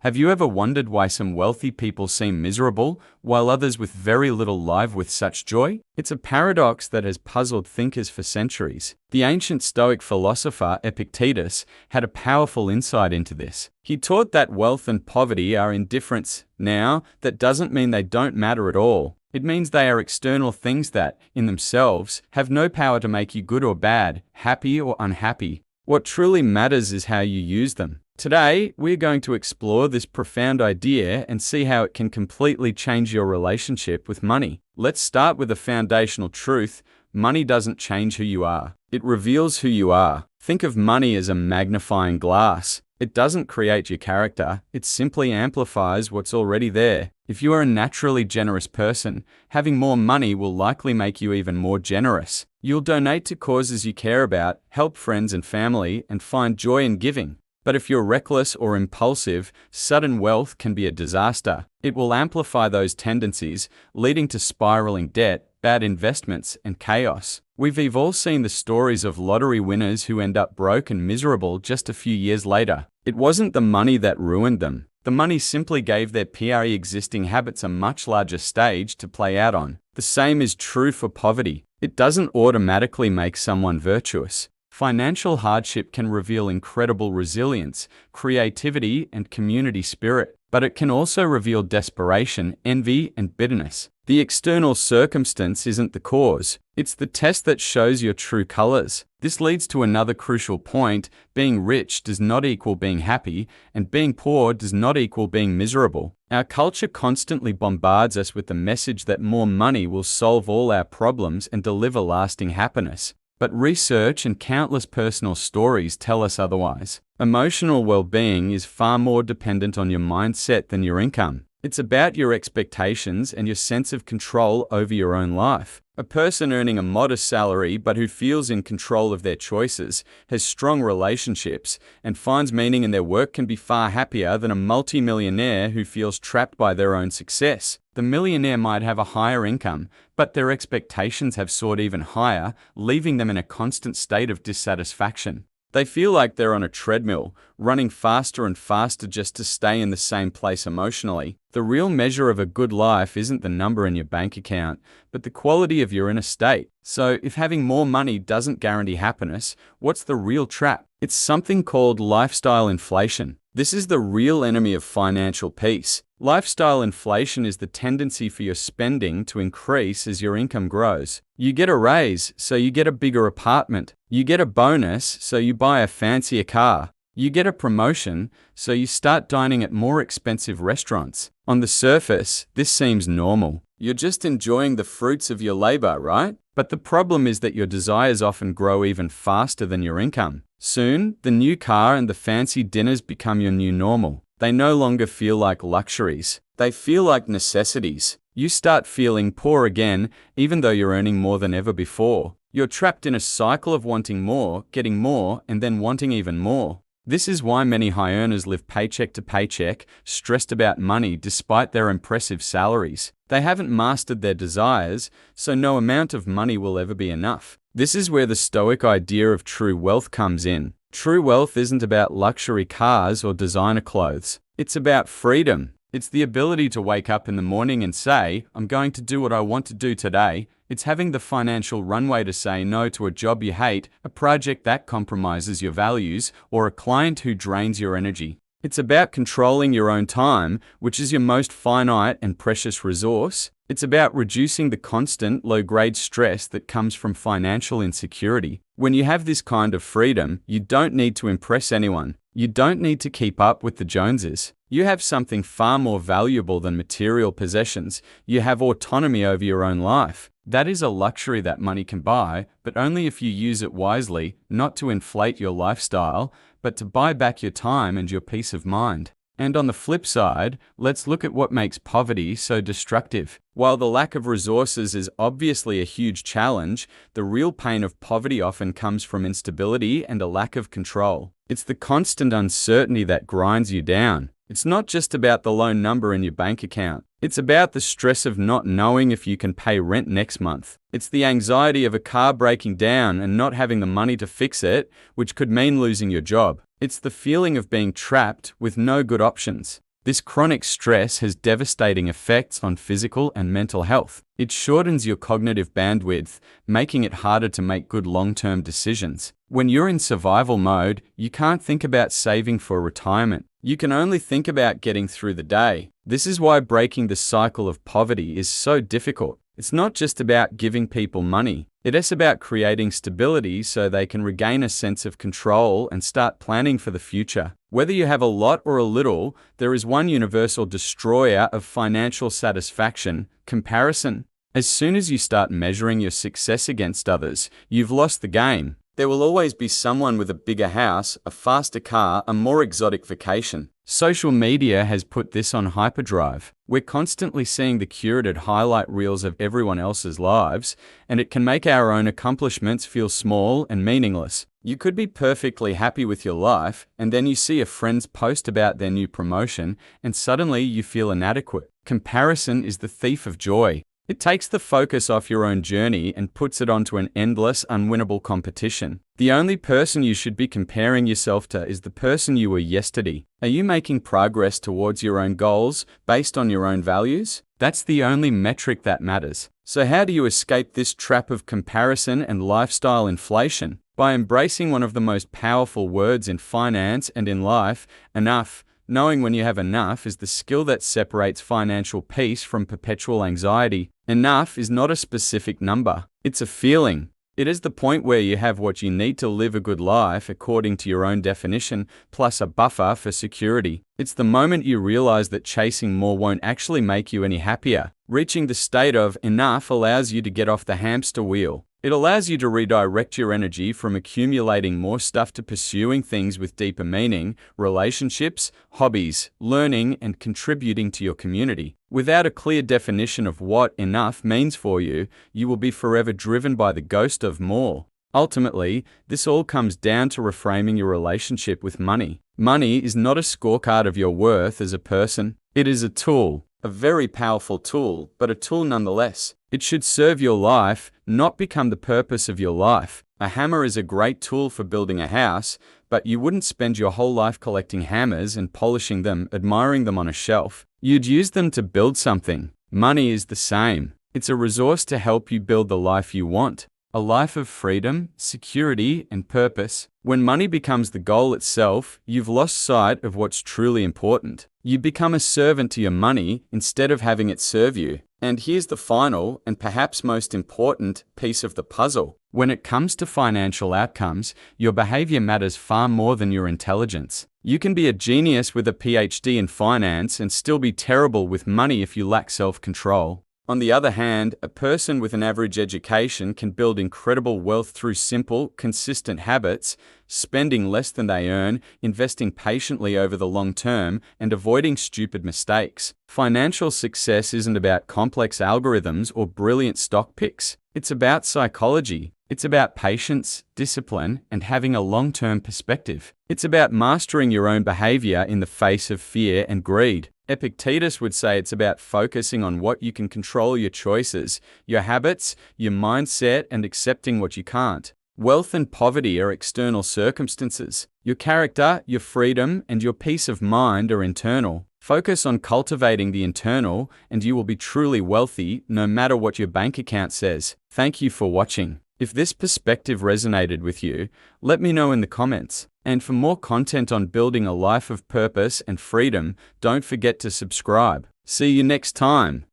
Have you ever wondered why some wealthy people seem miserable, while others with very little live with such joy? It's a paradox that has puzzled thinkers for centuries. The ancient Stoic philosopher Epictetus had a powerful insight into this. He taught that wealth and poverty are indifferents. Now, that doesn't mean they don't matter at all. It means they are external things that, in themselves, have no power to make you good or bad, happy or unhappy. What truly matters is how you use them. Today, we're going to explore this profound idea and see how it can completely change your relationship with money. Let's start with a foundational truth. Money doesn't change who you are. It reveals who you are. Think of money as a magnifying glass. It doesn't create your character, it simply amplifies what's already there. If you are a naturally generous person, having more money will likely make you even more generous. You'll donate to causes you care about, help friends and family, and find joy in giving. But if you're reckless or impulsive, sudden wealth can be a disaster. It will amplify those tendencies, leading to spiraling debt, bad investments, and chaos. We've all seen the stories of lottery winners who end up broke and miserable just a few years later. It wasn't the money that ruined them. The money simply gave their pre-existing habits a much larger stage to play out on. The same is true for poverty. It doesn't automatically make someone virtuous. Financial hardship can reveal incredible resilience, creativity, and community spirit, but it can also reveal desperation, envy, and bitterness. The external circumstance isn't the cause. It's the test that shows your true colors. This leads to another crucial point. Being rich does not equal being happy, and being poor does not equal being miserable. Our culture constantly bombards us with the message that more money will solve all our problems and deliver lasting happiness. But research and countless personal stories tell us otherwise. Emotional well-being is far more dependent on your mindset than your income. It's about your expectations and your sense of control over your own life. A person earning a modest salary but who feels in control of their choices, has strong relationships, and finds meaning in their work can be far happier than a multimillionaire who feels trapped by their own success. The millionaire might have a higher income, but their expectations have soared even higher, leaving them in a constant state of dissatisfaction. They feel like they're on a treadmill, running faster and faster just to stay in the same place emotionally. The real measure of a good life isn't the number in your bank account, but the quality of your inner state. So, if having more money doesn't guarantee happiness, what's the real trap? It's something called lifestyle inflation. This is the real enemy of financial peace. Lifestyle inflation is the tendency for your spending to increase as your income grows. You get a raise, so you get a bigger apartment. You get a bonus, so you buy a fancier car. You get a promotion, so you start dining at more expensive restaurants. On the surface, this seems normal. You're just enjoying the fruits of your labor, right? But the problem is that your desires often grow even faster than your income. Soon, the new car and the fancy dinners become your new normal. They no longer feel like luxuries. They feel like necessities. You start feeling poor again, even though you're earning more than ever before. You're trapped in a cycle of wanting more, getting more, and then wanting even more. This is why many high earners live paycheck to paycheck, stressed about money despite their impressive salaries. They haven't mastered their desires, so no amount of money will ever be enough. This is where the Stoic idea of true wealth comes in. True wealth isn't about luxury cars or designer clothes. It's about freedom. It's the ability to wake up in the morning and say, I'm going to do what I want to do today. It's having the financial runway to say no to a job you hate, a project that compromises your values, or a client who drains your energy. It's about controlling your own time, which is your most finite and precious resource. It's about reducing the constant, low-grade stress that comes from financial insecurity. When you have this kind of freedom, you don't need to impress anyone. You don't need to keep up with the Joneses. You have something far more valuable than material possessions. You have autonomy over your own life. That is a luxury that money can buy, but only if you use it wisely, not to inflate your lifestyle, but to buy back your time and your peace of mind. And on the flip side, let's look at what makes poverty so destructive. While the lack of resources is obviously a huge challenge, the real pain of poverty often comes from instability and a lack of control. It's the constant uncertainty that grinds you down. It's not just about the low number in your bank account. It's about the stress of not knowing if you can pay rent next month. It's the anxiety of a car breaking down and not having the money to fix it, which could mean losing your job. It's the feeling of being trapped with no good options. This chronic stress has devastating effects on physical and mental health. It shortens your cognitive bandwidth, making it harder to make good long-term decisions. When you're in survival mode, you can't think about saving for retirement. You can only think about getting through the day. This is why breaking the cycle of poverty is so difficult. It's not just about giving people money. It's about creating stability so they can regain a sense of control and start planning for the future. Whether you have a lot or a little, there is one universal destroyer of financial satisfaction: comparison. As soon as you start measuring your success against others, you've lost the game. There will always be someone with a bigger house, a faster car, a more exotic vacation. Social media has put this on hyperdrive. We're constantly seeing the curated highlight reels of everyone else's lives, and it can make our own accomplishments feel small and meaningless. You could be perfectly happy with your life, and then you see a friend's post about their new promotion, and suddenly you feel inadequate. Comparison is the thief of joy. It takes the focus off your own journey and puts it onto an endless, unwinnable competition. The only person you should be comparing yourself to is the person you were yesterday. Are you making progress towards your own goals based on your own values? That's the only metric that matters. So how do you escape this trap of comparison and lifestyle inflation? By embracing one of the most powerful words in finance and in life: enough. Knowing when you have enough is the skill that separates financial peace from perpetual anxiety. Enough is not a specific number. It's a feeling. It is the point where you have what you need to live a good life according to your own definition, plus a buffer for security. It's the moment you realize that chasing more won't actually make you any happier. Reaching the state of enough allows you to get off the hamster wheel. It allows you to redirect your energy from accumulating more stuff to pursuing things with deeper meaning: relationships, hobbies, learning, and contributing to your community. Without a clear definition of what enough means for you, you will be forever driven by the ghost of more. Ultimately, this all comes down to reframing your relationship with money. Money is not a scorecard of your worth as a person. It is a tool. A very powerful tool, but a tool nonetheless. It should serve your life, not become the purpose of your life. A hammer is a great tool for building a house, but you wouldn't spend your whole life collecting hammers and polishing them, admiring them on a shelf. You'd use them to build something. Money is the same. It's a resource to help you build the life you want. A life of freedom, security, and purpose. When money becomes the goal itself, you've lost sight of what's truly important. You become a servant to your money instead of having it serve you. And here's the final, and perhaps most important, piece of the puzzle. When it comes to financial outcomes, your behavior matters far more than your intelligence. You can be a genius with a PhD in finance and still be terrible with money if you lack self-control. On the other hand, a person with an average education can build incredible wealth through simple, consistent habits: spending less than they earn, investing patiently over the long term, and avoiding stupid mistakes. Financial success isn't about complex algorithms or brilliant stock picks. It's about psychology. It's about patience, discipline, and having a long-term perspective. It's about mastering your own behavior in the face of fear and greed. Epictetus would say it's about focusing on what you can control: your choices, your habits, your mindset, and accepting what you can't. Wealth and poverty are external circumstances. Your character, your freedom, and your peace of mind are internal. Focus on cultivating the internal, and you will be truly wealthy, no matter what your bank account says. Thank you for watching. If this perspective resonated with you, let me know in the comments. And for more content on building a life of purpose and freedom, don't forget to subscribe. See you next time.